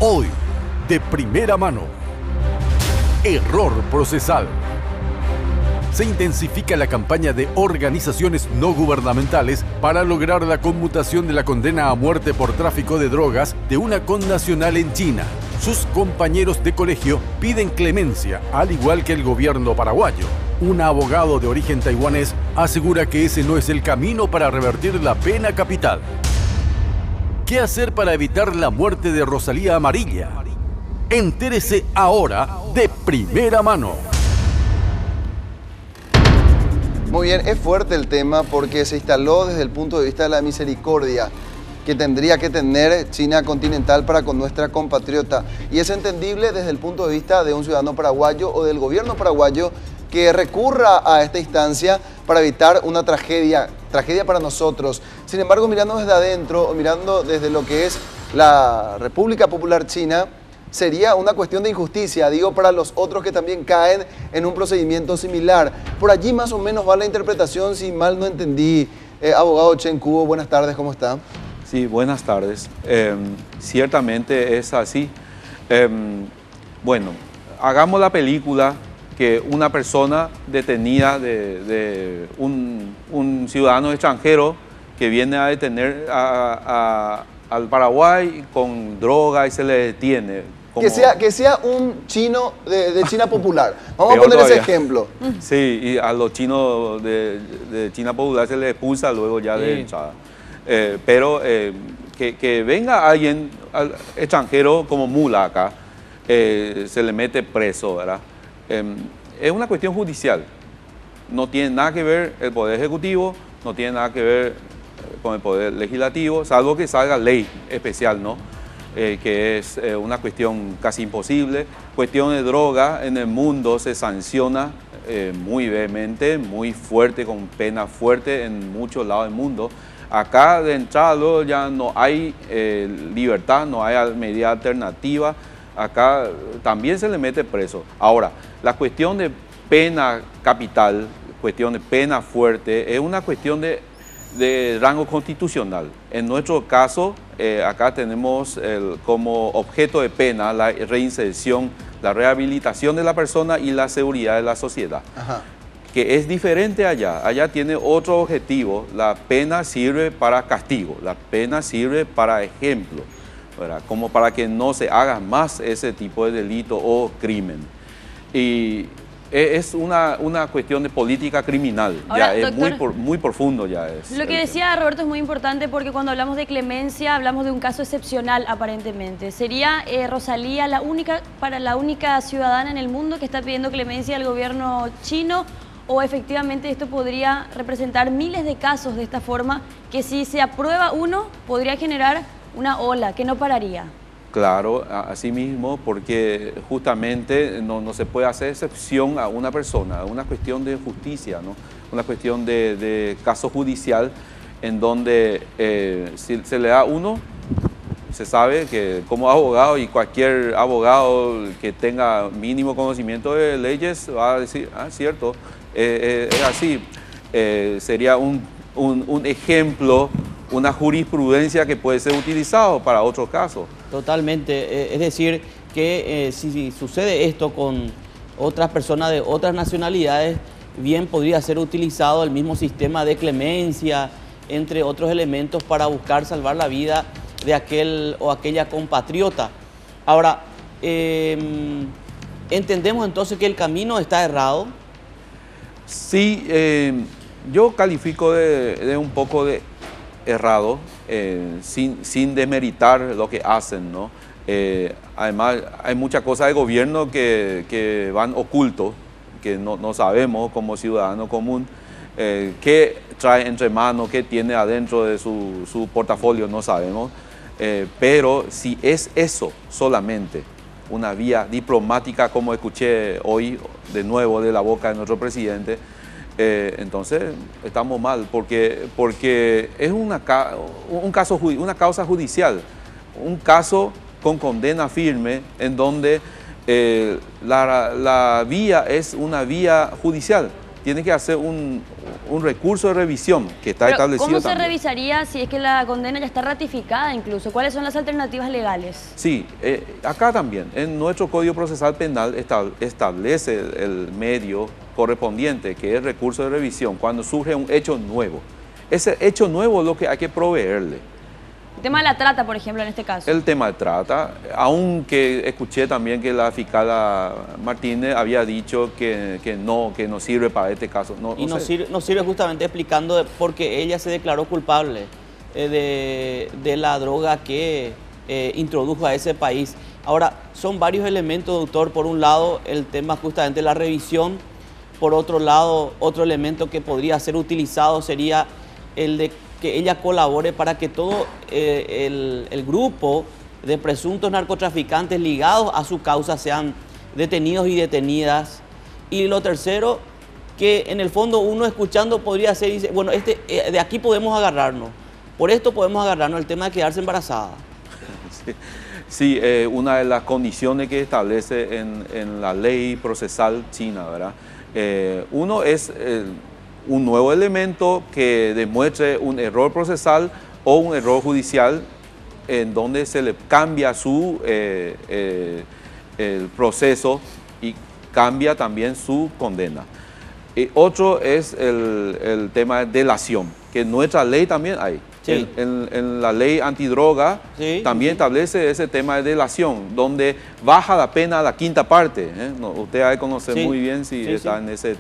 Hoy, de primera mano, error procesal. Se intensifica la campaña de organizaciones no gubernamentales para lograr la conmutación de la condena a muerte por tráfico de drogas de una connacional en China. Sus compañeros de colegio piden clemencia, al igual que el gobierno paraguayo. Un abogado de origen taiwanés asegura que ese no es el camino para revertir la pena capital. ¿Qué hacer para evitar la muerte de Rosalía Amarilla? Entérese ahora de primera mano. Muy bien, es fuerte el tema porque se instaló desde el punto de vista de la misericordia que tendría que tener China continental para con nuestra compatriota. Y es entendible desde el punto de vista de un ciudadano paraguayo o del gobierno paraguayo que recurra a esta instancia para evitar una tragedia para nosotros. Sin embargo, mirando desde adentro o mirando desde lo que es la República Popular China, sería una cuestión de injusticia, digo, para los otros que también caen en un procedimiento similar. Por allí más o menos va la interpretación, si mal no entendí. Abogado Chen Kuo, buenas tardes, ¿cómo está? Sí, buenas tardes. Ciertamente es así. Bueno, hagamos la película que una persona detenida de un ciudadano extranjero que viene a detener al Paraguay con droga y se le detiene. Como... Que sea un chino de China popular. Vamos a poner ese ejemplo. Sí, y a los chinos de China popular se les expulsa luego ya de entrada. Pero que venga alguien extranjero como mula acá, se le mete preso, ¿verdad? Es una cuestión judicial. No tiene nada que ver el Poder Ejecutivo, no tiene nada que ver con el Poder Legislativo, salvo que salga ley especial, ¿no? Que es una cuestión casi imposible. Cuestión de droga en el mundo se sanciona muy vehemente, muy fuerte, con pena fuerte en muchos lados del mundo. Acá de entrada luego ya no hay libertad, no hay medida alternativa. Acá también se le mete preso. Ahora, la cuestión de pena capital, cuestión de pena fuerte, es una cuestión de rango constitucional. En nuestro caso, acá tenemos como objeto de pena la reinserción, la rehabilitación de la persona y la seguridad de la sociedad. Ajá. Que es diferente allá. Allá tiene otro objetivo. La pena sirve para castigo, la pena sirve para ejemplo, ¿verdad? Como para que no se haga más ese tipo de delito o crimen. Y es una cuestión de política criminal. Ahora, ya doctor, es muy profundo ya es. Lo que decía Roberto es muy importante porque cuando hablamos de clemencia hablamos de un caso excepcional aparentemente. ¿Sería Rosalía la única ciudadana en el mundo que está pidiendo clemencia al gobierno chino? ¿O efectivamente esto podría representar miles de casos de esta forma que si se aprueba uno podría generar una ola que no pararía? Claro, así mismo, porque justamente no se puede hacer excepción a una persona, una cuestión de justicia, ¿no? Una cuestión de caso judicial en donde si se le da a uno, se sabe que como abogado y cualquier abogado que tenga mínimo conocimiento de leyes va a decir, cierto, es así. Sería un ejemplo, una jurisprudencia que puede ser utilizado para otros casos. Totalmente, es decir, que si sucede esto con otras personas de otras nacionalidades, bien podría ser utilizado el mismo sistema de clemencia, entre otros elementos, para buscar salvar la vida de aquel o aquella compatriota. Ahora, ¿entendemos entonces que el camino está errado? Sí, yo califico de un poco de errado, sin demeritar lo que hacen, ¿no? Además, hay muchas cosas de gobierno que van ocultos, que no sabemos como ciudadano común, qué trae entre manos, qué tiene adentro de su portafolio, no sabemos. Pero si es eso solamente, una vía diplomática, como escuché hoy de nuevo de la boca de nuestro presidente, entonces estamos mal, porque es una causa judicial, un caso con condena firme en donde la vía es una vía judicial. Tiene que hacer un recurso de revisión que está Pero, establecido ¿cómo se también. revisaría si es que la condena ya está ratificada incluso? ¿Cuáles son las alternativas legales? Sí, acá también, en nuestro Código Procesal Penal establece el medio correspondiente, que es recurso de revisión, cuando surge un hecho nuevo. Ese hecho nuevo es lo que hay que proveerle. El tema de la trata, por ejemplo, en este caso. El tema de trata, aunque escuché también que la fiscal Martínez había dicho que no sirve para este caso. No sirve justamente explicando porque ella se declaró culpable de la droga que introdujo a ese país. Ahora, son varios elementos, doctor. Por un lado, el tema justamente de la revisión. Por otro lado, otro elemento que podría ser utilizado sería el de que ella colabore para que todo el grupo de presuntos narcotraficantes ligados a su causa sean detenidos y detenidas. Y lo tercero, que en el fondo uno escuchando podría ser, dice, bueno, de aquí podemos agarrarnos, por esto podemos agarrarnos, el tema de quedarse embarazada. Sí, una de las condiciones que establece en la ley procesal china, ¿verdad? Uno es un nuevo elemento que demuestre un error procesal o un error judicial en donde se le cambia el proceso y cambia también su condena. Otro es el tema de delación, que en nuestra ley también hay. Sí. En la ley antidroga Sí, también sí. establece ese tema de delación, donde baja la pena a la quinta parte. Usted ha de conocer Sí. muy bien si Sí, está sí.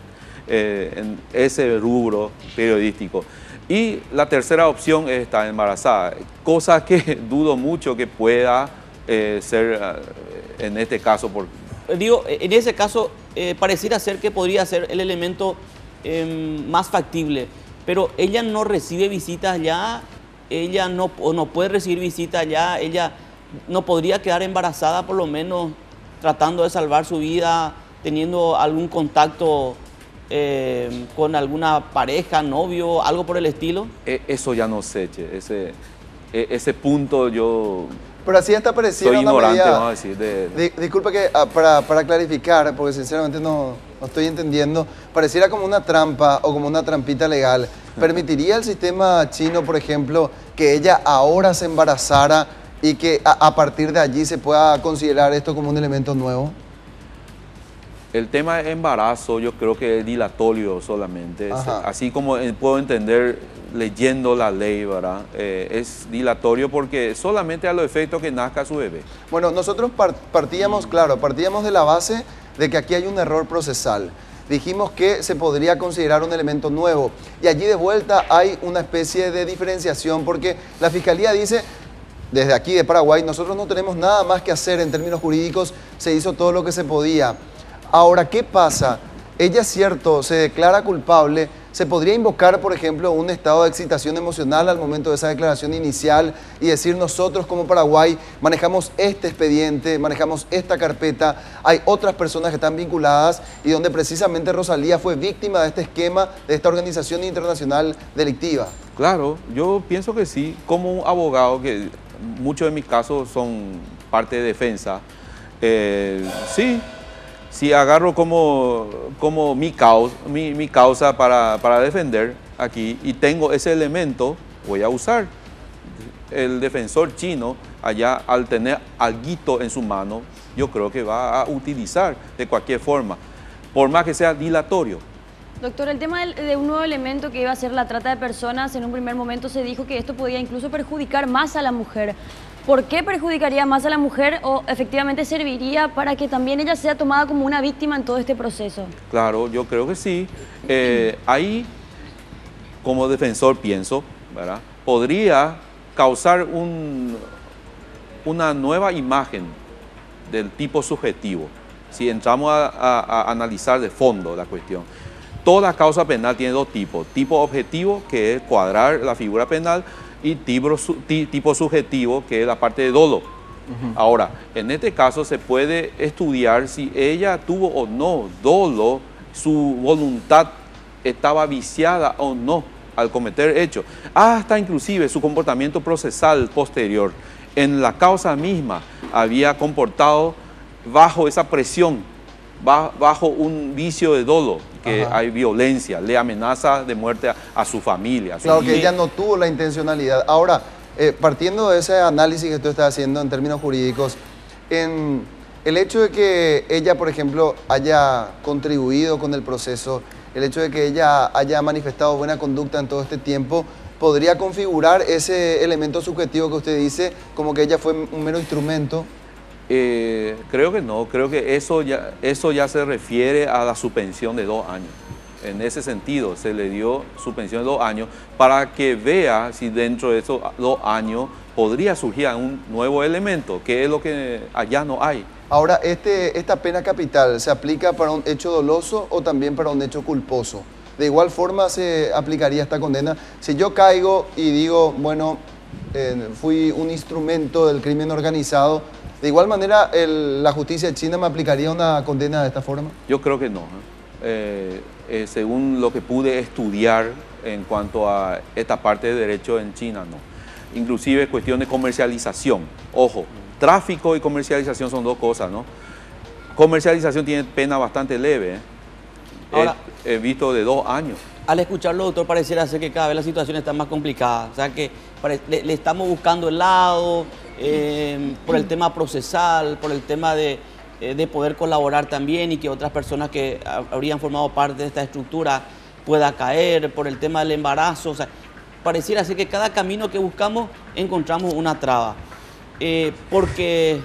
en ese rubro periodístico. Y la tercera opción es estar embarazada, cosa que dudo mucho que pueda ser en este caso. Digo, en ese caso pareciera ser que podría ser el elemento más factible, pero ella no recibe visitas ya, ella no puede recibir visitas ya, ella no podría quedar embarazada por lo menos tratando de salvar su vida, teniendo algún contacto con alguna pareja, novio, algo por el estilo. Eso ya no sé, che. Ese punto yo Pero así hasta pareciera soy una ignorante, medida... vamos a decir. Disculpa que para clarificar, porque sinceramente no estoy entendiendo, pareciera como una trampa o como una trampita legal. ¿Permitiría el sistema chino, por ejemplo, que ella ahora se embarazara y que a partir de allí se pueda considerar esto como un elemento nuevo? El tema de embarazo yo creo que es dilatorio solamente. Ajá. Así como puedo entender leyendo la ley, ¿verdad? Es dilatorio porque solamente a los efectos que nazca su bebé. Bueno, nosotros partíamos de la base de que aquí hay un error procesal. Dijimos que se podría considerar un elemento nuevo y allí de vuelta hay una especie de diferenciación porque la Fiscalía dice, desde aquí de Paraguay, nosotros no tenemos nada más que hacer en términos jurídicos, se hizo todo lo que se podía. Ahora, ¿qué pasa? Ella, cierto, se declara culpable, ¿se podría invocar, por ejemplo, un estado de excitación emocional al momento de esa declaración inicial y decir nosotros como Paraguay manejamos este expediente, manejamos esta carpeta, hay otras personas que están vinculadas y donde precisamente Rosalía fue víctima de este esquema, de esta organización internacional delictiva? Claro, yo pienso que sí, como un abogado, que muchos de mis casos son parte de defensa, sí. Si agarro como mi causa para defender aquí y tengo ese elemento, voy a usar. El defensor chino allá, al tener alguito en su mano, yo creo que va a utilizar de cualquier forma, por más que sea dilatorio. Doctor, el tema de un nuevo elemento que iba a ser la trata de personas, en un primer momento se dijo que esto podía incluso perjudicar más a la mujer. ¿Por qué perjudicaría más a la mujer o efectivamente serviría para que también ella sea tomada como una víctima en todo este proceso? Claro, yo creo que sí. Ahí, como defensor, pienso, ¿verdad? Podría causar una nueva imagen del tipo subjetivo, si entramos a analizar de fondo la cuestión. Toda causa penal tiene dos tipos: tipo objetivo, que es cuadrar la figura penal, y tipo subjetivo, que es la parte de dolo. Ahora, en este caso se puede estudiar si ella tuvo o no dolo, su voluntad estaba viciada o no al cometer hechos, hasta inclusive su comportamiento procesal posterior. En la causa misma había comportado bajo esa presión bajo un vicio de dolo, que Ajá. hay violencia, le amenaza de muerte a su familia. Claro que ella no tuvo la intencionalidad. Ahora, partiendo de ese análisis que tú estás haciendo en términos jurídicos, en el hecho de que ella, por ejemplo, haya contribuido con el proceso, el hecho de que ella haya manifestado buena conducta en todo este tiempo, ¿podría configurar ese elemento subjetivo que usted dice como que ella fue un mero instrumento? Creo que no, creo que eso ya se refiere a la suspensión de 2 años. En ese sentido, se le dio suspensión de 2 años para que vea si dentro de esos 2 años podría surgir un nuevo elemento, que es lo que allá no hay. Ahora, ¿esta pena capital se aplica para un hecho doloso o también para un hecho culposo? De igual forma se aplicaría esta condena. Si yo caigo y digo, bueno, fui un instrumento del crimen organizado, ¿de igual manera la justicia china me aplicaría una condena de esta forma? Yo creo que no. Según lo que pude estudiar en cuanto a esta parte de derecho en China, no. Inclusive cuestión de comercialización. Ojo, tráfico y comercialización son dos cosas, ¿no? Comercialización tiene pena bastante leve. Ahora, he visto de 2 años. Al escucharlo, doctor, pareciera ser que cada vez la situación está más complicada. O sea, que le estamos buscando el lado por el tema procesal, por el tema de poder colaborar también y que otras personas que habrían formado parte de esta estructura pueda caer, por el tema del embarazo. O sea, pareciera ser que cada camino que buscamos encontramos una traba. Porque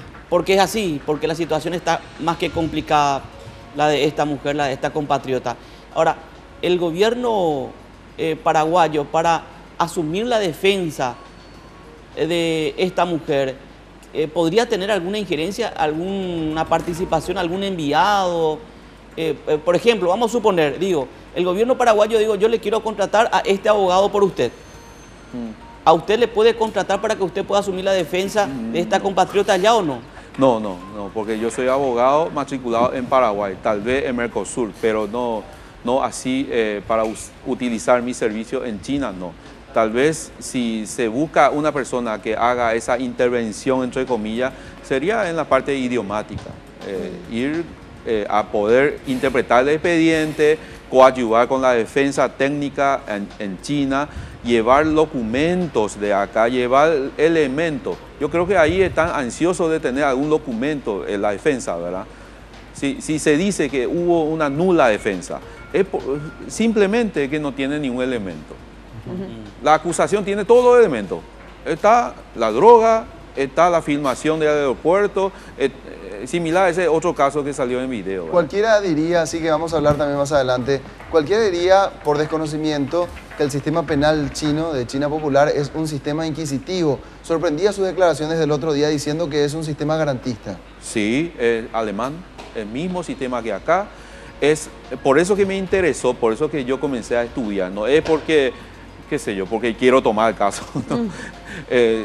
es así, porque la situación está más que complicada, la de esta mujer, la de esta compatriota. Ahora, el gobierno paraguayo, para asumir la defensa de esta mujer, ¿podría tener alguna injerencia, alguna participación, algún enviado? Por ejemplo, vamos a suponer, el gobierno paraguayo, yo le quiero contratar a este abogado por usted. ¿A usted le puede contratar para que usted pueda asumir la defensa de esta compatriota allá o no? No, porque yo soy abogado matriculado en Paraguay, tal vez en Mercosur, pero no así para utilizar mi servicio en China, no. Tal vez si se busca una persona que haga esa intervención, entre comillas, sería en la parte idiomática, ir a poder interpretar el expediente, coadyuvar con la defensa técnica en China, llevar documentos de acá, llevar elementos. Yo creo que ahí están ansiosos de tener algún documento en la defensa, ¿verdad? Si se dice que hubo una nula defensa, es simplemente que no tiene ningún elemento. La acusación tiene todos los elementos. Está la droga, está la filmación del aeropuerto, similar a ese otro caso que salió en video, ¿verdad? Cualquiera diría, así que vamos a hablar también más adelante, cualquiera diría por desconocimiento que el sistema penal chino, de China Popular, es un sistema inquisitivo. Sorprendía sus declaraciones del otro día diciendo que es un sistema garantista. Sí, alemán, el mismo sistema que acá. Es por eso que me interesó, por eso que yo comencé a estudiar. No es porque, qué sé yo, porque quiero tomar el caso. ¿No?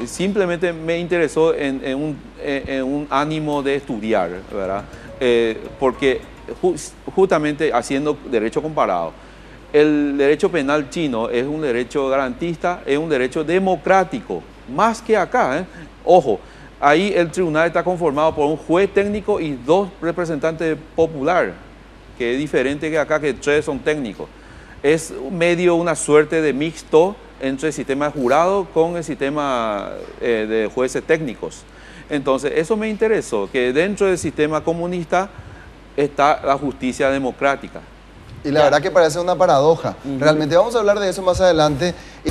Simplemente me interesó en un ánimo de estudiar, ¿verdad? Porque justamente haciendo derecho comparado, el derecho penal chino es un derecho garantista, es un derecho democrático, más que acá, ¿eh? Ojo, ahí el tribunal está conformado por un juez técnico y 2 representantes populares, que es diferente que acá, que 3 son técnicos. Es medio una suerte de mixto entre el sistema de jurado con el sistema de jueces técnicos. Entonces, eso me interesó, que dentro del sistema comunista está la justicia democrática. Y la verdad que parece una paradoja. Realmente vamos a hablar de eso más adelante. Y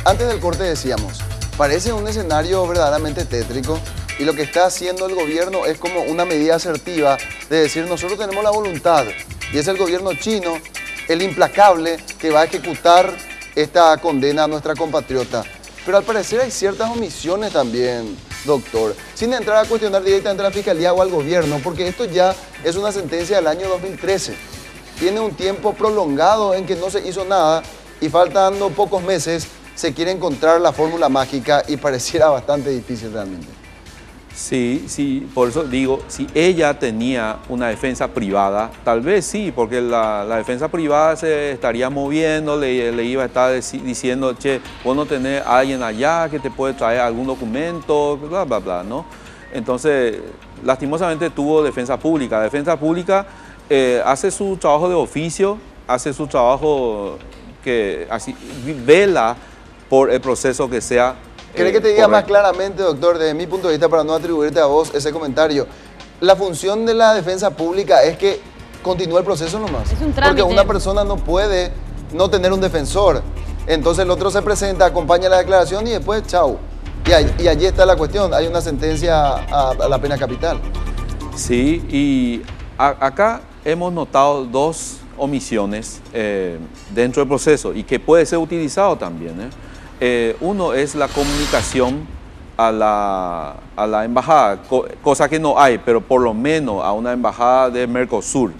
antes del corte decíamos, parece un escenario verdaderamente tétrico y lo que está haciendo el gobierno es como una medida asertiva de decir nosotros tenemos la voluntad y es el gobierno chino el implacable que va a ejecutar esta condena a nuestra compatriota. Pero al parecer hay ciertas omisiones también, doctor, sin entrar a cuestionar directamente a la Fiscalía o al gobierno, porque esto ya es una sentencia del año 2013. Tiene un tiempo prolongado en que no se hizo nada y faltando pocos meses se quiere encontrar la fórmula mágica y pareciera bastante difícil realmente. Sí, por eso digo, si ella tenía una defensa privada, tal vez sí, porque la defensa privada se estaría moviendo, le iba a estar diciendo, che, vos no tenés a alguien allá que te puede traer algún documento, bla, bla, bla, ¿no? Entonces, lastimosamente tuvo defensa pública. La defensa pública hace su trabajo de oficio, hace su trabajo que así vela por el proceso que sea. ¿Querés que te diga más claramente, doctor, desde mi punto de vista, para no atribuirte a vos ese comentario? La función de la defensa pública es que continúe el proceso nomás. Es un trámite. Porque una persona no puede no tener un defensor. Entonces el otro se presenta, acompaña la declaración y después, chau. Y allí está la cuestión, hay una sentencia a la pena capital. Sí, y acá hemos notado dos omisiones dentro del proceso y que puede ser utilizado también. Uno es la comunicación a la embajada, cosa que no hay, pero por lo menos a una embajada de Mercosur.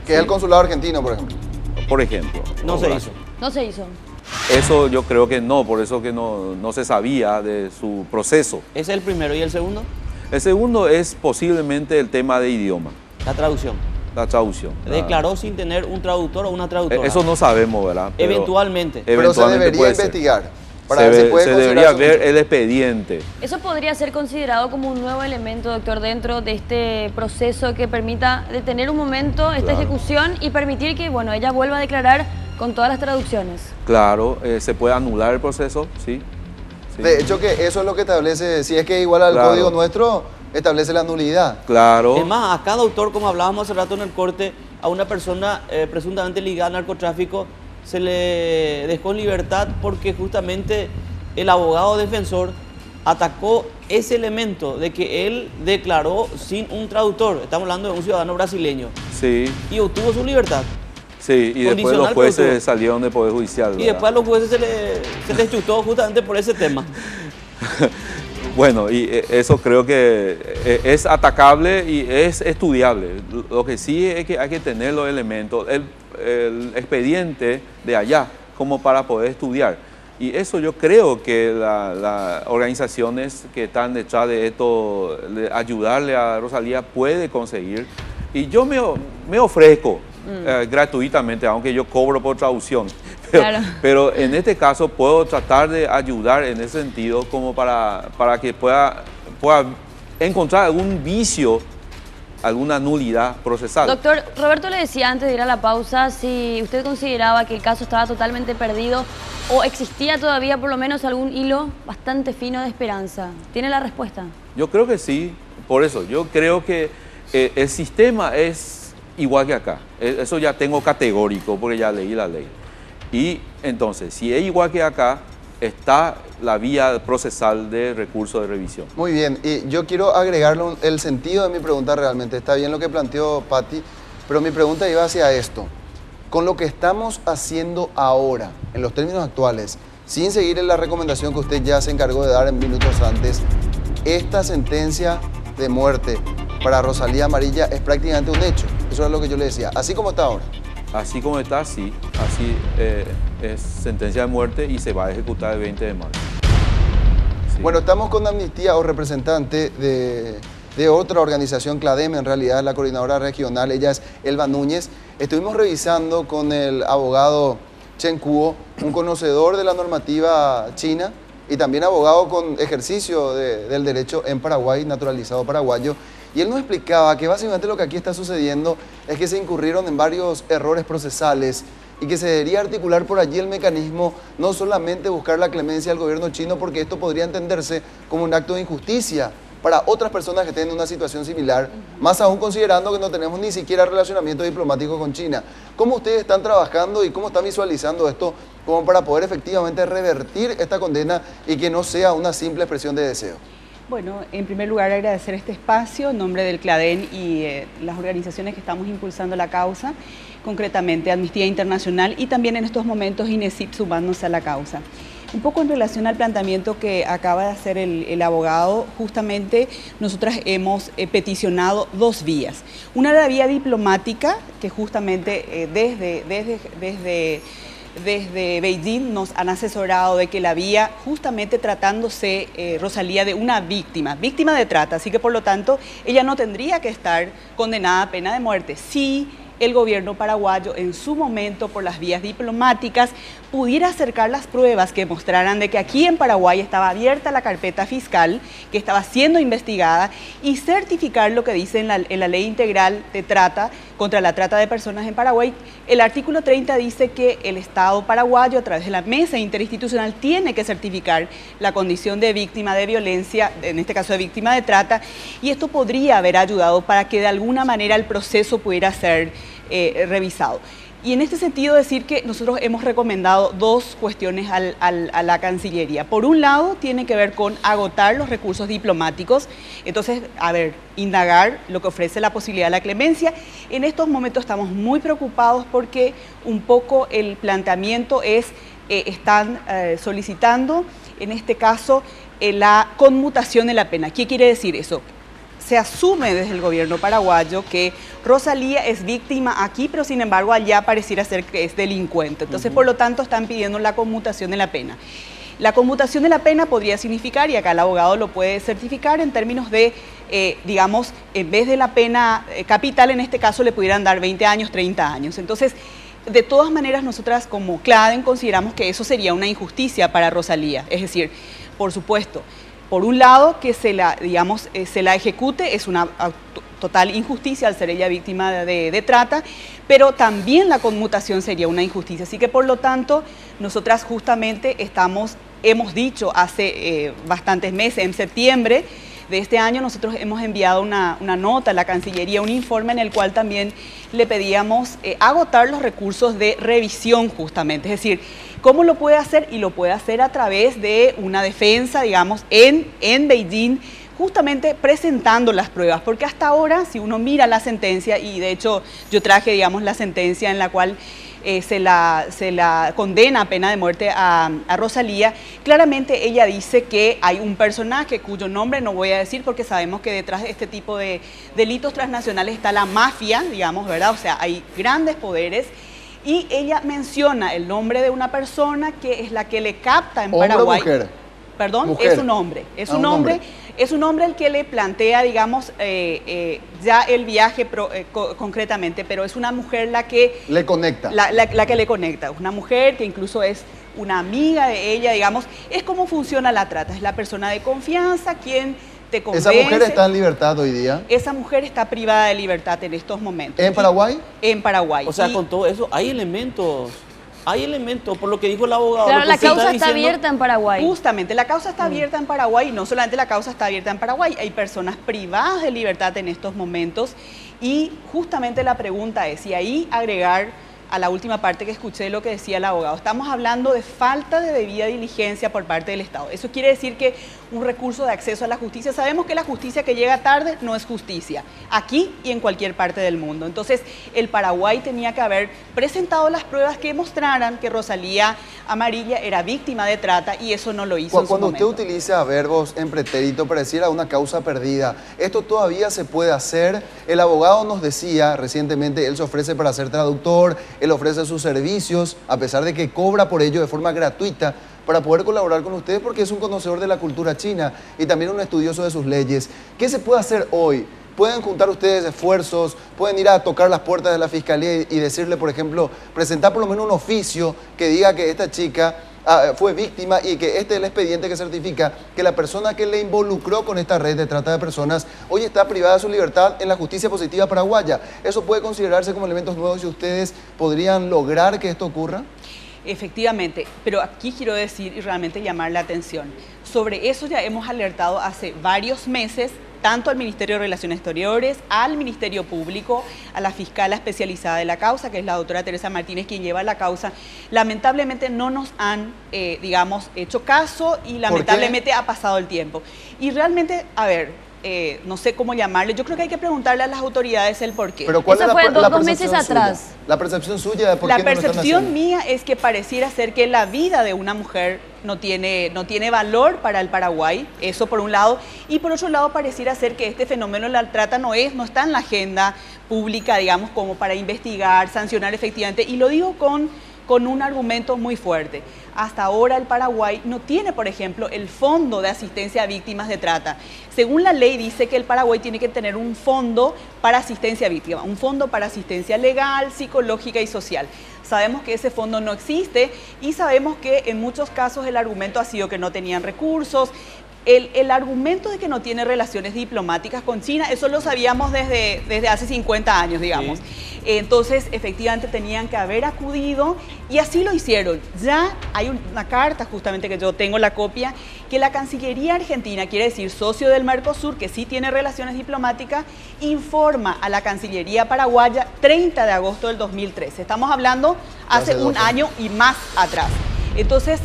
Que es el consulado argentino, por ejemplo. Por ejemplo. No se hizo. No se hizo. Eso yo creo que no, por eso que no se sabía de su proceso. Ese es el primero. ¿Y el segundo? El segundo es posiblemente el tema de idioma, La traducción. la traducción. Declaró sin tener un traductor o una traductora. Eso no sabemos, ¿verdad? Pero Eventualmente. Pero se debería puede ser. investigar. Para ver si puede Se considerar debería su ver dicho. el expediente. Eso podría ser considerado como un nuevo elemento, doctor, dentro de este proceso que permita detener un momento esta Claro. ejecución y permitir que, bueno, ella vuelva a declarar con todas las traducciones. Claro, se puede anular el proceso, sí. Sí. De hecho, que eso es lo que establece, si es que es igual al Claro. código nuestro, establece la nulidad. Claro. Es más, acá, doctor, como hablábamos hace rato en el corte, a una persona presuntamente ligada al narcotráfico se le dejó en libertad porque justamente el abogado defensor atacó ese elemento de que él declaró sin un traductor. Estamos hablando de un ciudadano brasileño. Sí, Y obtuvo su libertad. sí. Y después Condicional, los pero jueces tuvo. salieron del Poder Judicial. Y ¿verdad? después a los jueces se les chutó justamente por ese tema. Bueno, y eso creo que es atacable y es estudiable. Lo que sí es que hay que tener los elementos, el expediente de allá, como para poder estudiar. Y eso yo creo que las organizaciones que están detrás de esto, de ayudarle a Rosalía, puede conseguir. Y yo me ofrezco gratuitamente, aunque yo cobro por traducción. Claro. Pero en este caso puedo tratar de ayudar en ese sentido como para que pueda encontrar algún vicio, alguna nulidad procesal. Doctor, Roberto le decía antes de ir a la pausa si usted consideraba que el caso estaba totalmente perdido o existía todavía por lo menos algún hilo bastante fino de esperanza. ¿Tiene la respuesta? Yo creo que sí, por eso, yo creo que el sistema es igual que acá. Eso ya tengo categórico porque ya leí la ley. Y entonces, si es igual que acá, está la vía procesal de recurso de revisión. Muy bien, y yo quiero agregarle el sentido de mi pregunta realmente. Está bien lo que planteó Patti, pero mi pregunta iba hacia esto. Con lo que estamos haciendo ahora, en los términos actuales, sin seguir en la recomendación que usted ya se encargó de dar en minutos antes, esta sentencia de muerte para Rosalía Amarilla es prácticamente un hecho. Eso es lo que yo le decía, así como está ahora. Así como está, sí, así es sentencia de muerte y se va a ejecutar el 20 de marzo. Sí. Bueno, estamos con Amnistía o representante de otra organización, CLADEM, en realidad la coordinadora regional, ella es Elba Núñez. Estuvimos revisando con el abogado Chen Kuo, un conocedor de la normativa china y también abogado con ejercicio del derecho en Paraguay, naturalizado paraguayo. Y él nos explicaba que básicamente lo que aquí está sucediendo es que se incurrieron en varios errores procesales y que se debería articular por allí el mecanismo, no solamente buscar la clemencia del gobierno chino, porque esto podría entenderse como un acto de injusticia para otras personas que estén en una situación similar, más aún considerando que no tenemos ni siquiera relacionamiento diplomático con China. ¿Cómo ustedes están trabajando y cómo están visualizando esto como para poder efectivamente revertir esta condena y que no sea una simple expresión de deseo? Bueno, en primer lugar agradecer este espacio en nombre del CLADEN y las organizaciones que estamos impulsando la causa, concretamente Amnistía Internacional y también en estos momentos INESIP sumándose a la causa. Un poco en relación al planteamiento que acaba de hacer el abogado, justamente nosotras hemos peticionado dos vías. Una era la vía diplomática, que justamente desde Beijing nos han asesorado de que la vía, justamente tratándose Rosalía de una víctima de trata, así que por lo tanto ella no tendría que estar condenada a pena de muerte. Sí, el gobierno paraguayo en su momento, por las vías diplomáticas, pudiera acercar las pruebas que mostraran de que aquí en Paraguay estaba abierta la carpeta fiscal, que estaba siendo investigada, y certificar lo que dice en la Ley Integral de Trata contra la Trata de Personas en Paraguay. El artículo 30 dice que el Estado paraguayo, a través de la mesa interinstitucional, tiene que certificar la condición de víctima de violencia, en este caso de víctima de trata, y esto podría haber ayudado para que de alguna manera el proceso pudiera ser revisado. Y en este sentido decir que nosotros hemos recomendado dos cuestiones a la Cancillería. Por un lado, tiene que ver con agotar los recursos diplomáticos, entonces, indagar lo que ofrece la posibilidad de la clemencia. En estos momentos estamos muy preocupados porque un poco el planteamiento es, están solicitando, en este caso, la conmutación de la pena. ¿Qué quiere decir eso? Se asume desde el gobierno paraguayo que Rosalía es víctima aquí, pero sin embargo allá pareciera ser que es delincuente. Entonces, por lo tanto, están pidiendo la conmutación de la pena. La conmutación de la pena podría significar, y acá el abogado lo puede certificar, en términos de, digamos, en vez de la pena capital, en este caso le pudieran dar 20 años, 30 años. Entonces, de todas maneras, nosotras como CLADEN consideramos que eso sería una injusticia para Rosalía. Es decir, por supuesto, por un lado, que se la ejecute es una total injusticia al ser ella víctima de trata, pero también la conmutación sería una injusticia. Así que, por lo tanto, nosotras justamente hemos dicho hace bastantes meses, en septiembre de este año, nosotros hemos enviado una nota a la Cancillería, un informe en el cual también le pedíamos agotar los recursos de revisión justamente, es decir, ¿cómo lo puede hacer? Y lo puede hacer a través de una defensa, digamos, en Beijing, justamente presentando las pruebas, porque hasta ahora, si uno mira la sentencia, y de hecho yo traje, digamos, la sentencia en la cual se la condena a pena de muerte a Rosalía, claramente ella dice que hay un personaje cuyo nombre no voy a decir porque sabemos que detrás de este tipo de delitos transnacionales está la mafia, digamos, ¿verdad? O sea, hay grandes poderes. Y ella menciona el nombre de una persona que es la que le capta en Paraguay. ¿Hombre o mujer? Perdón, mujer. Es un hombre. Es un hombre. Es un hombre el que le plantea, digamos, ya el viaje concretamente, pero es una mujer la que... Le conecta. La que le conecta. Una mujer que incluso es una amiga de ella, digamos. Es como funciona la trata. Es la persona de confianza quien te convence. ¿Esa mujer está en libertad hoy día? Esa mujer está privada de libertad en estos momentos. ¿En Paraguay? En Paraguay. O sea, con todo eso, hay elementos, por lo que dijo el abogado. Claro, la causa está abierta en Paraguay. Justamente, la causa está abierta en Paraguay, y no solamente la causa está abierta en Paraguay, hay personas privadas de libertad en estos momentos, y justamente la pregunta es, y ahí agregar a la última parte que escuché de lo que decía el abogado, estamos hablando de falta de debida diligencia por parte del Estado. Eso quiere decir que un recurso de acceso a la justicia, sabemos que la justicia que llega tarde no es justicia, aquí y en cualquier parte del mundo. Entonces, el Paraguay tenía que haber presentado las pruebas que mostraran que Rosalía Amarilla era víctima de trata, y eso no lo hizo en su momento. Cuando usted utiliza verbos en pretérito, pareciera una causa perdida. Esto todavía se puede hacer. El abogado nos decía recientemente, él se ofrece para ser traductor, él ofrece sus servicios, a pesar de que cobra por ello de forma gratuita, para poder colaborar con ustedes, porque es un conocedor de la cultura china y también un estudioso de sus leyes. ¿Qué se puede hacer hoy? ¿Pueden juntar ustedes esfuerzos? ¿Pueden ir a tocar las puertas de la Fiscalía y decirle, por ejemplo, presentar por lo menos un oficio que diga que esta chica fue víctima y que este es el expediente que certifica que la persona que le involucró con esta red de trata de personas hoy está privada de su libertad en la justicia positiva paraguaya? ¿Eso puede considerarse como elementos nuevos y ustedes podrían lograr que esto ocurra? Efectivamente, pero aquí quiero decir y realmente llamar la atención. Sobre eso ya hemos alertado hace varios meses, tanto al Ministerio de Relaciones Exteriores, al Ministerio Público, a la fiscal especializada de la causa, que es la doctora Teresa Martínez, quien lleva la causa. Lamentablemente no nos han, digamos, hecho caso, y lamentablemente ha pasado el tiempo. Y realmente, a ver, no sé cómo llamarle, yo creo que hay que preguntarle a las autoridades el porqué. Pero ¿cuál Eso es fue la dos meses atrás. La percepción suya de por qué La no lo están percepción haciendo. mía es que pareciera ser que la vida de una mujer no tiene valor para el Paraguay, eso por un lado, y por otro lado pareciera ser que este fenómeno de la trata no está en la agenda pública, digamos, como para investigar, sancionar efectivamente, y lo digo con un argumento muy fuerte. hasta ahora el Paraguay no tiene, por ejemplo, el fondo de asistencia a víctimas de trata. Según la ley dice que el Paraguay tiene que tener un fondo para asistencia a víctimas, un fondo para asistencia legal, psicológica y social. Sabemos que ese fondo no existe y sabemos que en muchos casos el argumento ha sido que no tenían recursos. El argumento de que no tiene relaciones diplomáticas con China, eso lo sabíamos desde hace 50 años, digamos. Sí. Entonces, efectivamente, tenían que haber acudido y así lo hicieron. Ya hay una carta, justamente que yo tengo la copia, que la Cancillería Argentina, quiere decir socio del Mercosur, que sí tiene relaciones diplomáticas, informa a la Cancillería paraguaya 30 de agosto del 2013. Estamos hablando hace un año y más atrás. Entonces,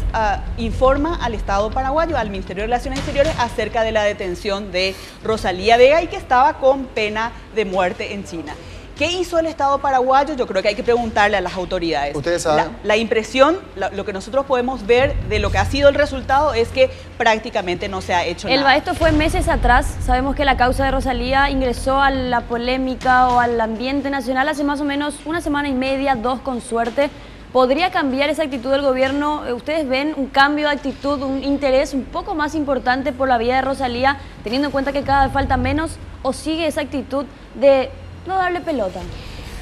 informa al Estado paraguayo, al Ministerio de Relaciones Exteriores, acerca de la detención de Rosalía Vega y que estaba con pena de muerte en China. ¿Qué hizo el Estado paraguayo? Yo creo que hay que preguntarle a las autoridades. ¿Ustedes saben? La impresión, lo que nosotros podemos ver de lo que ha sido el resultado es que prácticamente no se ha hecho nada. Esto fue meses atrás. Sabemos que la causa de Rosalía ingresó a la polémica o al ambiente nacional hace más o menos una semana y media, 2 con suerte. ¿Podría cambiar esa actitud del gobierno? ¿Ustedes ven un cambio de actitud, un interés un poco más importante por la vida de Rosalía, teniendo en cuenta que cada vez falta menos? ¿O sigue esa actitud de no darle pelota?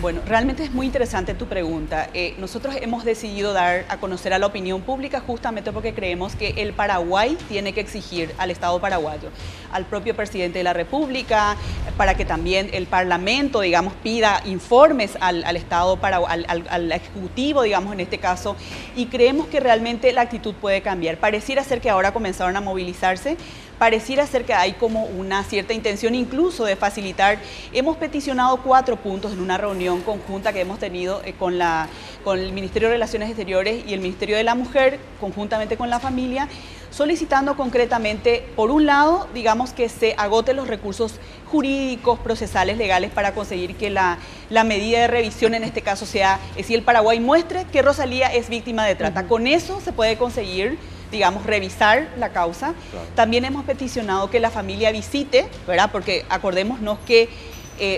Bueno, realmente es muy interesante tu pregunta. Nosotros hemos decidido dar a conocer a la opinión pública justamente porque creemos que el Paraguay tiene que exigir al Estado paraguayo, al propio presidente de la República, para que también el Parlamento, digamos, pida informes al Estado, al Ejecutivo, digamos, en este caso, y creemos que realmente la actitud puede cambiar. Pareciera ser que ahora comenzaron a movilizarse, pareciera ser que hay como una cierta intención incluso de facilitar. Hemos peticionado 4 puntos en una reunión conjunta que hemos tenido con el Ministerio de Relaciones Exteriores y el Ministerio de la Mujer, conjuntamente con la familia, solicitando concretamente, por un lado, digamos, que se agoten los recursos jurídicos, procesales, legales para conseguir que la medida de revisión en este caso sea, si el Paraguay muestre que Rosalía es víctima de trata. Con eso se puede conseguir, digamos, revisar la causa. Claro. También hemos peticionado que la familia visite, ¿verdad? Porque acordémonos que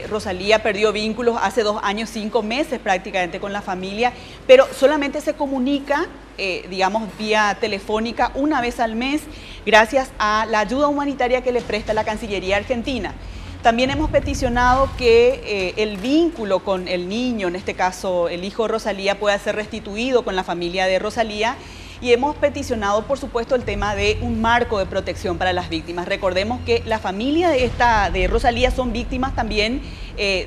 Rosalía perdió vínculos hace 2 años, 5 meses prácticamente con la familia, pero solamente se comunica, digamos, vía telefónica una vez al mes, gracias a la ayuda humanitaria que le presta la Cancillería Argentina. También hemos peticionado que el vínculo con el niño, en este caso el hijo de Rosalía, pueda ser restituido con la familia de Rosalía. Y hemos peticionado, por supuesto, el tema de un marco de protección para las víctimas. Recordemos que la familia de Rosalía son víctimas también,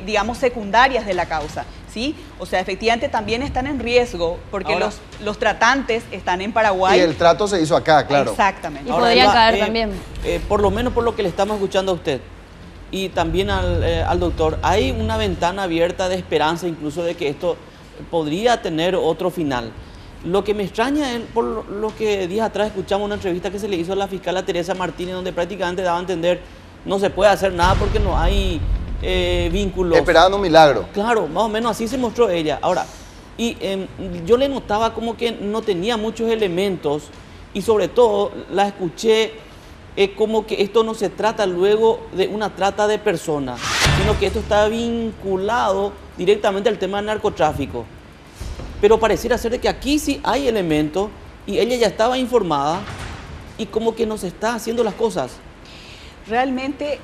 digamos, secundarias de la causa, ¿sí? O sea, efectivamente también están en riesgo porque ahora, los tratantes están en Paraguay. Y el trato se hizo acá, claro. Exactamente. Y podrían caer también. Por lo menos por lo que le estamos escuchando a usted y también al doctor, hay una ventana abierta de esperanza incluso de que esto podría tener otro final. Lo que me extraña es, por lo que días atrás escuchamos una entrevista que se le hizo a la fiscal Teresa Martínez, donde prácticamente daba a entender no se puede hacer nada porque no hay vínculos. Esperando un milagro. Claro, más o menos así se mostró ella. Ahora, yo le notaba como que no tenía muchos elementos y sobre todo la escuché como que esto no se trata luego de una trata de personas, sino que esto está vinculado directamente al tema del narcotráfico. Pero pareciera ser de que aquí sí hay elementos y ella ya estaba informada y como que no se está haciendo las cosas. Realmente,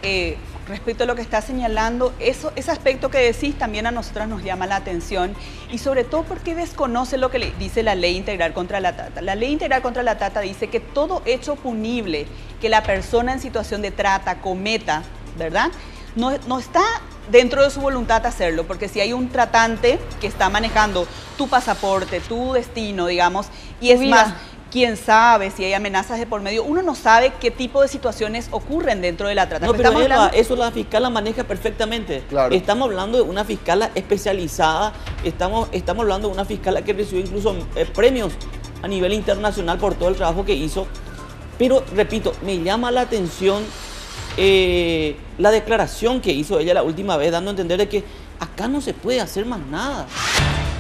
respecto a lo que está señalando, ese aspecto que decís también a nosotras nos llama la atención y sobre todo porque desconoce lo que dice la Ley Integral contra la Trata. La Ley Integral contra la Trata dice que todo hecho punible que la persona en situación de trata cometa, ¿verdad?, no está dentro de su voluntad hacerlo, porque si hay un tratante que está manejando tu pasaporte, tu destino, digamos, y es más, quién sabe si hay amenazas de por medio, uno no sabe qué tipo de situaciones ocurren dentro de la trata. No, pero eso la fiscal la maneja perfectamente. Claro. Estamos hablando de una fiscal especializada, estamos hablando de una fiscal que recibió incluso premios a nivel internacional por todo el trabajo que hizo. Pero, repito, me llama la atención la declaración que hizo ella la última vez, dando a entender de que acá no se puede hacer más nada.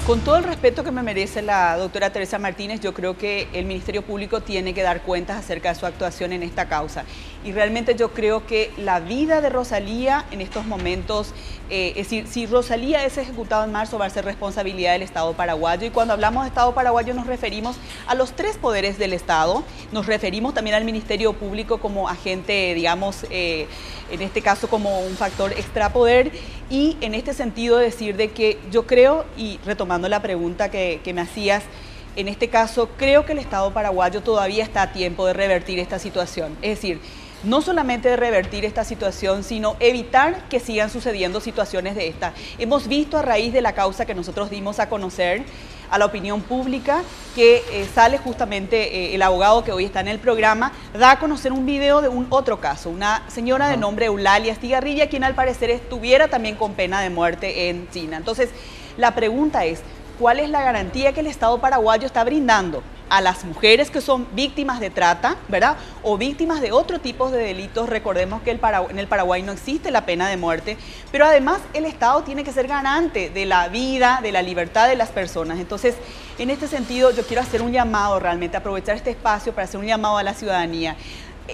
Con todo el respeto que me merece la doctora Teresa Martínez, yo creo que el Ministerio Público tiene que dar cuentas acerca de su actuación en esta causa. Y realmente yo creo que la vida de Rosalía en estos momentos, es decir, si Rosalía es ejecutada en marzo, va a ser responsabilidad del Estado paraguayo. Y cuando hablamos de Estado paraguayo nos referimos a los 3 poderes del Estado, nos referimos también al Ministerio Público como agente, digamos, en este caso como un factor extrapoder. Y en este sentido decir de que yo creo, y retomando la pregunta que me hacías, en este caso creo que el Estado paraguayo todavía está a tiempo de revertir esta situación. Es decir, no solamente de revertir esta situación, sino evitar que sigan sucediendo situaciones de esta. Hemos visto a raíz de la causa que nosotros dimos a conocer a la opinión pública que sale justamente el abogado que hoy está en el programa, da a conocer un video de un otro caso, una señora de nombre Eulalia Estigarribia, quien al parecer estuviera también con pena de muerte en China. Entonces, la pregunta es, ¿cuál es la garantía que el Estado paraguayo está brindando a las mujeres que son víctimas de trata, ¿verdad? O víctimas de otro tipo de delitos? Recordemos que en el Paraguay no existe la pena de muerte, pero además el Estado tiene que ser garante de la vida, de la libertad de las personas. Entonces, en este sentido, yo quiero hacer un llamado realmente, aprovechar este espacio para hacer un llamado a la ciudadanía.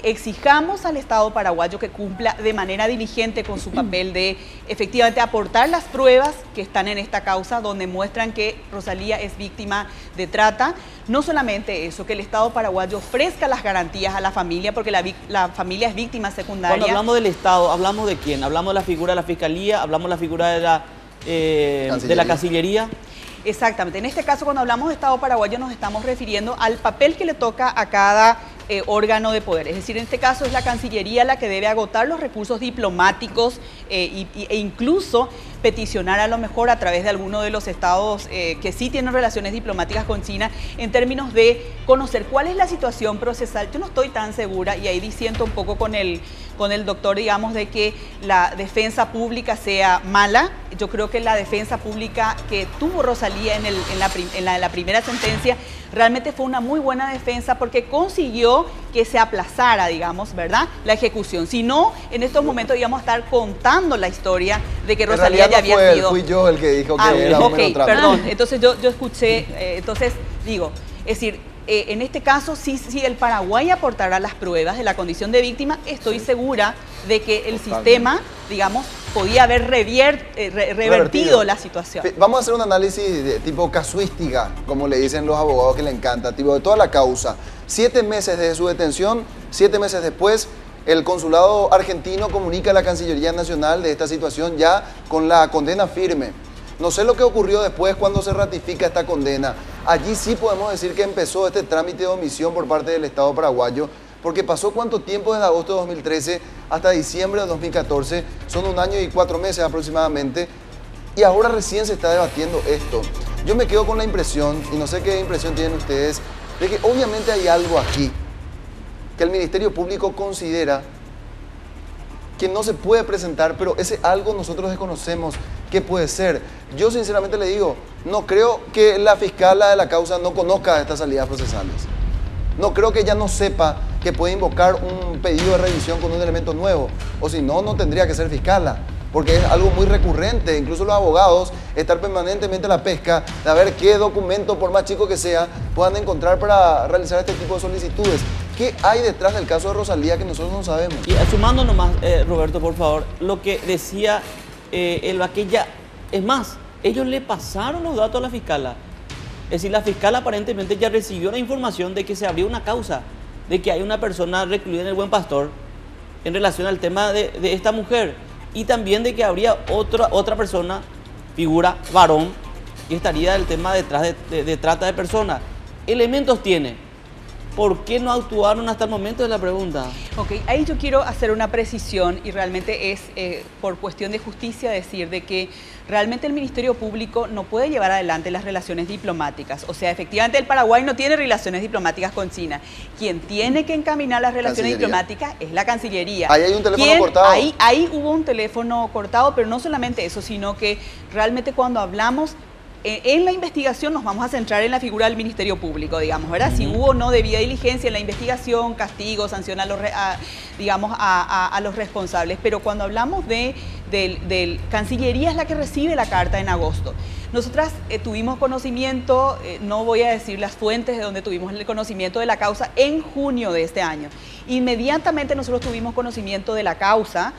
Exijamos al Estado paraguayo que cumpla de manera diligente con su papel de efectivamente aportar las pruebas que están en esta causa donde muestran que Rosalía es víctima de trata. No solamente eso, que el Estado paraguayo ofrezca las garantías a la familia, porque la familia es víctima secundaria. Cuando hablamos del Estado, ¿hablamos de quién? ¿Hablamos de la figura de la Fiscalía? ¿Hablamos de la figura de la Cancillería? Exactamente. En este caso, cuando hablamos de Estado paraguayo, nos estamos refiriendo al papel que le toca a cada órgano de poder. Es decir, en este caso es la Cancillería la que debe agotar los recursos diplomáticos e incluso peticionar a lo mejor a través de alguno de los estados que sí tienen relaciones diplomáticas con China en términos de conocer cuál es la situación procesal. Yo no estoy tan segura, y ahí disiento un poco con el doctor, digamos, de que la defensa pública sea mala. Yo creo que la defensa pública que tuvo Rosalía en la primera sentencia realmente fue una muy buena defensa porque consiguió que se aplazara, digamos, ¿verdad?, la ejecución. Si no, en estos momentos íbamos a estar contando la historia de que Rosalía ya había sido... Fui yo el que dijo que era un melodrama. Perdón, entonces yo escuché, entonces digo, es decir, en este caso, si el Paraguay aportará las pruebas de la condición de víctima, estoy segura de que el sistema, digamos, podía haber revertido la situación. Vamos a hacer un análisis de tipo casuística, como le dicen los abogados que le encanta, tipo de toda la causa. 7 meses desde su detención, 7 meses después, el consulado argentino comunica a la Cancillería Nacional de esta situación ya con la condena firme. No sé lo que ocurrió después cuando se ratifica esta condena. Allí sí podemos decir que empezó este trámite de omisión por parte del Estado paraguayo, porque pasó cuánto tiempo desde agosto de 2013 hasta diciembre de 2014, son 1 año y 4 meses aproximadamente, y ahora recién se está debatiendo esto. Yo me quedo con la impresión, y no sé qué impresión tienen ustedes, de que obviamente hay algo aquí, que el Ministerio Público considera que no se puede presentar, pero ese algo nosotros desconocemos qué puede ser. Yo sinceramente le digo, no creo que la fiscal de la causa no conozca estas salidas procesales. No creo que ella no sepa que puede invocar un pedido de revisión con un elemento nuevo, o si no, no tendría que ser fiscala, porque es algo muy recurrente. Incluso los abogados estar permanentemente a la pesca de ver qué documento, por más chico que sea, puedan encontrar para realizar este tipo de solicitudes. ¿Qué hay detrás del caso de Rosalía que nosotros no sabemos? Y sumando nomás, Roberto, por favor, lo que decía el Vaquilla, es más, ellos le pasaron los datos a la fiscala. Es decir, la fiscal aparentemente ya recibió la información de que se abrió una causa, de que hay una persona recluida en el Buen Pastor en relación al tema de esta mujer, y también de que habría otra persona, figura varón, que estaría del tema detrás de trata de personas. Elementos tiene. ¿Por qué no actuaron hasta el momento de la pregunta? Ok, ahí yo quiero hacer una precisión, y realmente es por cuestión de justicia decir de que realmente el Ministerio Público no puede llevar adelante las relaciones diplomáticas. O sea, efectivamente el Paraguay no tiene relaciones diplomáticas con China. Quien tiene que encaminar las relaciones diplomáticas es la Cancillería. Ahí hay un teléfono cortado. Ahí hubo un teléfono cortado, pero no solamente eso, sino que realmente cuando hablamos... En la investigación nos vamos a centrar en la figura del Ministerio Público, digamos, ¿verdad? Si hubo o no debida diligencia en la investigación, castigo, sanción a los responsables. Pero cuando hablamos del Cancillería es la que recibe la carta en agosto. Nosotras tuvimos conocimiento, no voy a decir las fuentes de donde tuvimos el conocimiento de la causa, en junio de este año. Inmediatamente nosotros tuvimos conocimiento de la causa.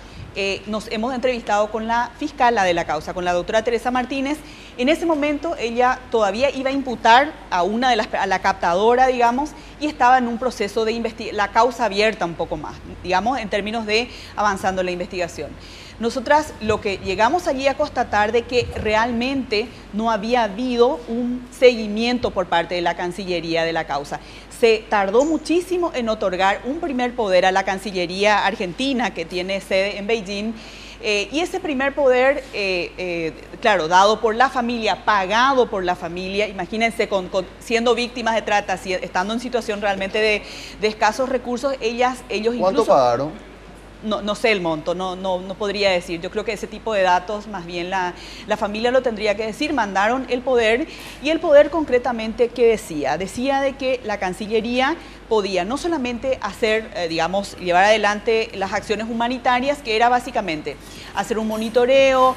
Nos hemos entrevistado con la fiscala de la causa, con la doctora Teresa Martínez. En ese momento ella todavía iba a imputar a a la captadora, digamos, y estaba en un proceso de investigación, la causa abierta un poco más, digamos, en términos de avanzando la investigación. Nosotras lo que llegamos allí a constatar de que realmente no había habido un seguimiento por parte de la Cancillería de la causa. Se tardó muchísimo en otorgar un primer poder a la Cancillería argentina, que tiene sede en Beijing, y ese primer poder, claro, dado por la familia, pagado por la familia, imagínense, siendo víctimas de trata, estando en situación realmente de escasos recursos, ellos incluso... ¿Cuánto pagaron? No sé el monto, no podría decir. Yo creo que ese tipo de datos más bien la familia lo tendría que decir. Mandaron el poder, y el poder concretamente, ¿qué decía? Decía de que la Cancillería podía no solamente hacer, digamos, llevar adelante las acciones humanitarias, que era básicamente hacer un monitoreo,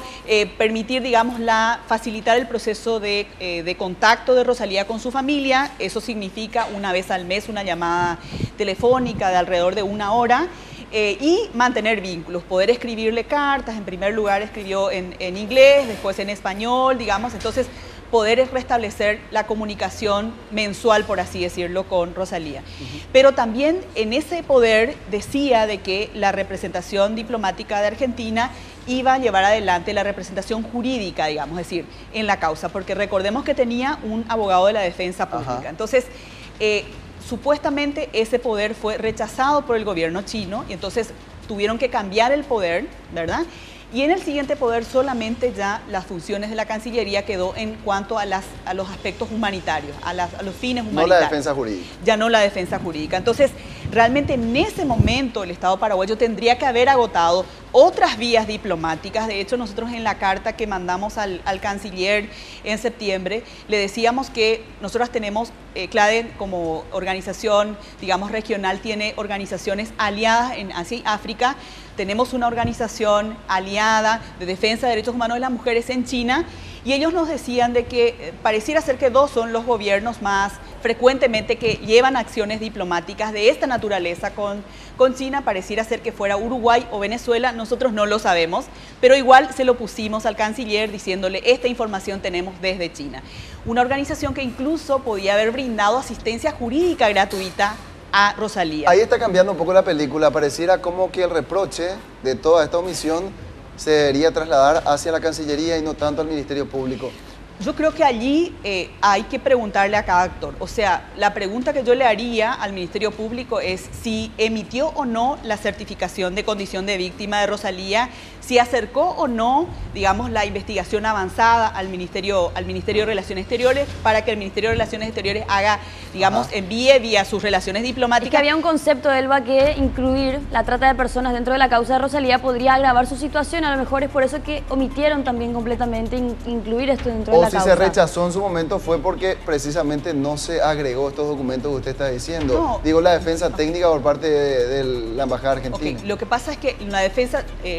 permitir, digamos, facilitar el proceso de contacto de Rosalía con su familia. Eso significa una vez al mes una llamada telefónica de alrededor de 1 hora. Y mantener vínculos, poder escribirle cartas. En primer lugar escribió en inglés, después en español, digamos, entonces poder restablecer la comunicación mensual, por así decirlo, con Rosalía. Pero también en ese poder decía de que la representación diplomática de Argentina iba a llevar adelante la representación jurídica, digamos, es decir, en la causa, porque recordemos que tenía un abogado de la defensa pública. Ajá. Entonces, supuestamente ese poder fue rechazado por el gobierno chino, y entonces tuvieron que cambiar el poder, ¿verdad? Y en el siguiente poder solamente ya las funciones de la Cancillería quedó en cuanto a los aspectos humanitarios, a los fines humanitarios. No la defensa jurídica. Ya no la defensa jurídica. Entonces, realmente en ese momento el Estado paraguayo tendría que haber agotado otras vías diplomáticas. De hecho, nosotros en la carta que mandamos al canciller en septiembre, le decíamos que nosotros tenemos, CLADEN como organización, digamos, regional, tiene organizaciones aliadas en Asia y África. Tenemos una organización aliada de defensa de derechos humanos de las mujeres en China, y ellos nos decían de que pareciera ser que 2 son los gobiernos más frecuentemente que llevan acciones diplomáticas de esta naturaleza con China. Pareciera ser que fuera Uruguay o Venezuela, nosotros no lo sabemos, pero igual se lo pusimos al canciller diciéndole: esta información tenemos desde China. Una organización que incluso podía haber brindado asistencia jurídica gratuita a Rosalía. Ahí está cambiando un poco la película. Pareciera como que el reproche de toda esta omisión se debería trasladar hacia la Cancillería y no tanto al Ministerio Público. Yo creo que allí hay que preguntarle a cada actor. O sea, la pregunta que yo le haría al Ministerio Público es si emitió o no la certificación de condición de víctima de Rosalía, si acercó o no, digamos, la investigación avanzada al Ministerio de Relaciones Exteriores, para que el Ministerio de Relaciones Exteriores haga, digamos, envíe vía sus relaciones diplomáticas. Es que había un concepto, Elba, que incluir la trata de personas dentro de la causa de Rosalía podría agravar su situación. A lo mejor es por eso que omitieron también completamente incluir esto dentro de la causa. O si se rechazó en su momento fue porque precisamente no se agregó estos documentos que usted está diciendo. No. Digo, la defensa técnica por parte de la Embajada Argentina. Okay. Lo que pasa es que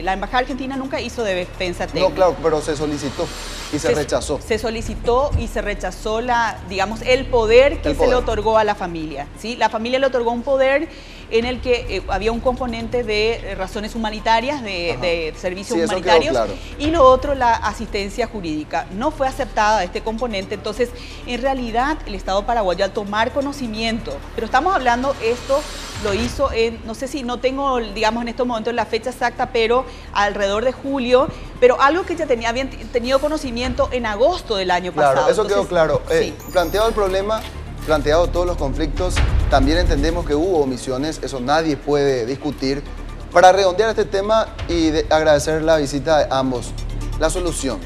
la Embajada Argentina nunca hizo de defensa técnica. No, claro, pero se solicitó y se rechazó. Se solicitó y se rechazó digamos, el poder que se le otorgó a la familia, ¿sí? La familia le otorgó un poder en el que había un componente de razones humanitarias, de servicios humanitarios, claro. Y lo otro, la asistencia jurídica. No fue aceptada este componente, entonces, en realidad, el Estado paraguayo, al tomar conocimiento, pero estamos hablando, esto lo hizo no sé si, no tengo, digamos, en estos momentos la fecha exacta, pero alrededor de julio, pero algo que ya habían tenido conocimiento en agosto del año pasado. Claro, eso quedó claro. Sí. Planteado el problema, planteado todos los conflictos, también entendemos que hubo omisiones, eso nadie puede discutir. Para redondear este tema y agradecer la visita de ambos, la solución,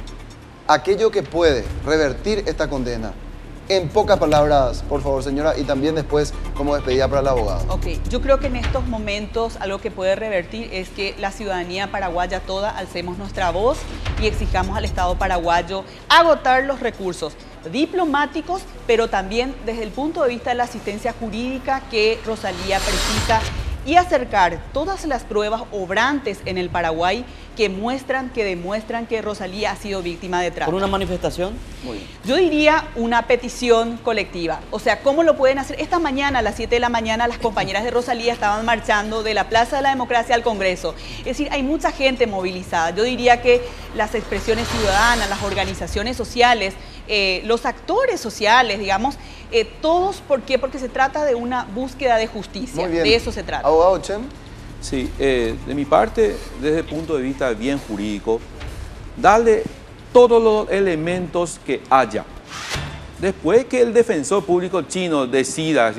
aquello que puede revertir esta condena. En pocas palabras, por favor, señora, y también después como despedida para el abogado. Ok, yo creo que en estos momentos algo que puede revertir es que la ciudadanía paraguaya toda alcemos nuestra voz y exijamos al Estado paraguayo agotar los recursos diplomáticos, pero también desde el punto de vista de la asistencia jurídica que Rosalía precisa, y acercar todas las pruebas obrantes en el Paraguay que demuestran que Rosalía ha sido víctima de trata. ¿Por una manifestación? Muy bien. Yo diría una petición colectiva. O sea, ¿cómo lo pueden hacer? Esta mañana, a las 7 de la mañana, las compañeras de Rosalía estaban marchando de la Plaza de la Democracia al Congreso. Es decir, hay mucha gente movilizada. Yo diría que las expresiones ciudadanas, las organizaciones sociales, los actores sociales, digamos, todos, ¿por qué? Porque se trata de una búsqueda de justicia. Muy bien. De eso se trata. Abogado Chem. Sí, de mi parte, desde el punto de vista bien jurídico, darle todos los elementos que haya. Después que el defensor público chino decida,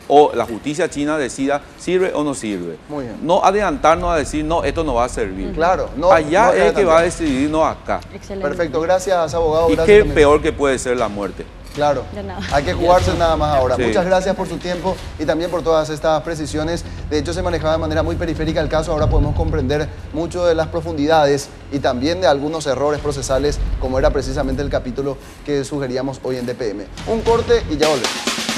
o la justicia china decida, sirve o no sirve. Muy bien. No adelantarnos a decir, no, esto no va a servir. Claro. Allá es el que va a decidir, no acá. Excelente. Perfecto, gracias, abogado. Y Gracias qué también. peor que puede ser la muerte. Claro, De nada. hay que jugarse nada más ahora. Sí. Muchas gracias por su tiempo y también por todas estas precisiones. De hecho, se manejaba de manera muy periférica el caso. Ahora podemos comprender mucho de las profundidades y también de algunos errores procesales, como era precisamente el capítulo que sugeríamos hoy en DPM. Un corte y ya volvemos.